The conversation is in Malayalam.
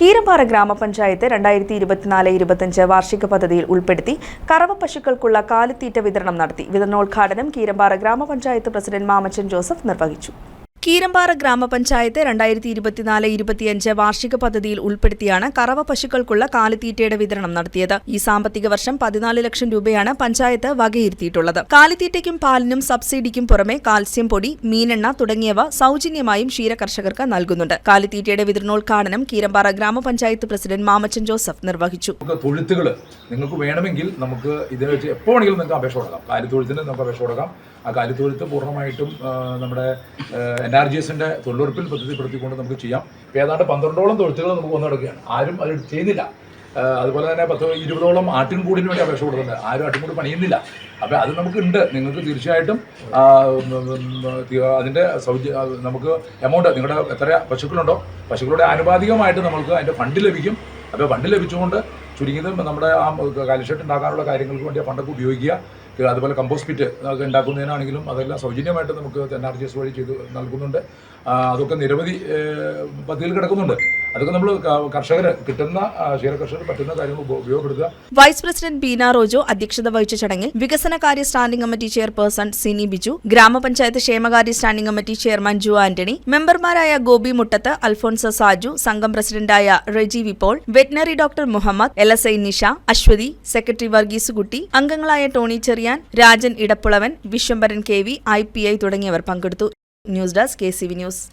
കീരമ്പാറ ഗ്രാമപഞ്ചായത്ത് 2024-25 വാർഷിക പദ്ധതിയിൽ ഉൾപ്പെടുത്തി കറവ പശുക്കൾക്കുള്ള കാലിത്തീറ്റ വിതരണം നടത്തി. വിതരണോദ്ഘാടനം കീരമ്പാറ ഗ്രാമപഞ്ചായത്ത് പ്രസിഡന്റ് മാമച്ചൻ ജോസഫ് നിർവഹിച്ചു. കീരമ്പാറ ഗ്രാമപഞ്ചായത്ത് 2024-25 വാർഷിക പദ്ധതിയിൽ ഉൾപ്പെടുത്തിയാണ് കറവ പശുക്കൾക്കുള്ള കാലിത്തീറ്റയുടെ വിതരണം നടത്തിയത്. ഈ സാമ്പത്തിക വർഷം 14 ലക്ഷം രൂപയാണ് പഞ്ചായത്ത് വകയിരുത്തിയിട്ടുള്ളത്. കാലിത്തീറ്റയ്ക്കും പാലിനും സബ്സിഡിക്കും പുറമെ കാൽസ്യം പൊടി, മീനെണ്ണ തുടങ്ങിയവ സൗജന്യമായും ക്ഷീരകർഷകർക്ക് നൽകുന്നുണ്ട്. കാലിത്തീറ്റയുടെ വിതരണോദ്ഘാടനം കീരമ്പാറ ഗ്രാമപഞ്ചായത്ത് പ്രസിഡന്റ് മാമച്ചൻ ജോസഫ് നിർവഹിച്ചു. തൊഴുത്തുകൾ നിങ്ങൾക്ക് വേണമെങ്കിൽ നമുക്ക് ഇതിനെ വെച്ച് എപ്പോൾ വേണമെങ്കിലും നിങ്ങൾക്ക് അപേക്ഷ കൊടുക്കാം. കാലിത്തൊഴുത്തിന് നമുക്ക് അപേക്ഷ കൊടുക്കാം. ആ കാലിത്തൊഴുത്ത് പൂർണ്ണമായിട്ടും നമ്മുടെ NRGSന്റെ തൊഴിലുറപ്പിൽ പദ്ധതിപ്പെടുത്തിക്കൊണ്ട് നമുക്ക് ചെയ്യാം. ഇപ്പോൾ ഏതാണ്ട് 12ഓളം തൊഴുത്തുകൾ നമുക്ക് വന്നെടുക്കുകയാണ്. ആരും അത് ചെയ്യുന്നില്ല. അതുപോലെ തന്നെ 10-20ഓളം ആട്ടിൻകൂടിന് വേണ്ടി അപേക്ഷ കൊടുക്കുന്നുണ്ട്. ആരും ആട്ടിൻകൂടി പണിയുന്നില്ല. അപ്പോൾ അത് നമുക്കുണ്ട്. നിങ്ങൾക്ക് തീർച്ചയായിട്ടും അതിൻ്റെ നമുക്ക് എമൗണ്ട് നിങ്ങളുടെ എത്ര പശുക്കളുണ്ടോ പശുക്കളുടെ ആനുപാതികമായിട്ട് നമുക്ക് അതിൻ്റെ ഫണ്ട് ലഭിക്കും. അപ്പോൾ ഫണ്ട് ലഭിച്ചുകൊണ്ട് ചുരുങ്ങിയത് നമ്മുടെ ആ കാലിഷെട്ട് ഉണ്ടാക്കാനുള്ള കാര്യങ്ങൾക്ക് വേണ്ടി ആ ഫണ്ടൊക്കെ ഉപയോഗിക്കുക. അതുപോലെ കമ്പോസ്റ്റ് പിറ്റ് ഒക്കെ ഉണ്ടാക്കുന്നതിനാണെങ്കിലും അതെല്ലാം സൗജന്യമായിട്ട് നമുക്ക് NRGS വഴി ചെയ്ത് നൽകുന്നുണ്ട്. അതൊക്കെ നിരവധി പദ്ധതിയിൽ കിടക്കുന്നുണ്ട്. അതൊക്കെ നമ്മൾ കർഷകർ കിട്ടുന്ന ക്ഷീരകർഷകർ പറ്റുന്ന കാര്യങ്ങൾ ഉപയോഗപ്പെടുത്തുക. വൈസ് പ്രസിഡന്റ് ബീന റോജോ അധ്യക്ഷത വഹിച്ച ചടങ്ങിൽ വികസനകാര്യ standing committee chairperson Sini Biju, ഗ്രാമപഞ്ചായത്ത് ക്ഷേമകാര്യ സ്റ്റാൻഡിംഗ് കമ്മിറ്റി ചെയർമാൻ ജു ആന്റണി, മെമ്പർമാരായ ഗോപി മുട്ടത്ത്, അൽഫോൺസ സാജു, സംഘം പ്രസിഡന്റായ Reji Vippol, veterinary doctor Muhammad, LSI Nisha, Aswathy, secretary Varghese Kutty, അംഗങ്ങളായ ടോണി ചെറിയാൻ, രാജൻ ഇടപ്പുളവൻ, വിശ്വംഭരൻ KV, IPI തുടങ്ങിയവർ പങ്കെടുത്തു. News desk KCV news.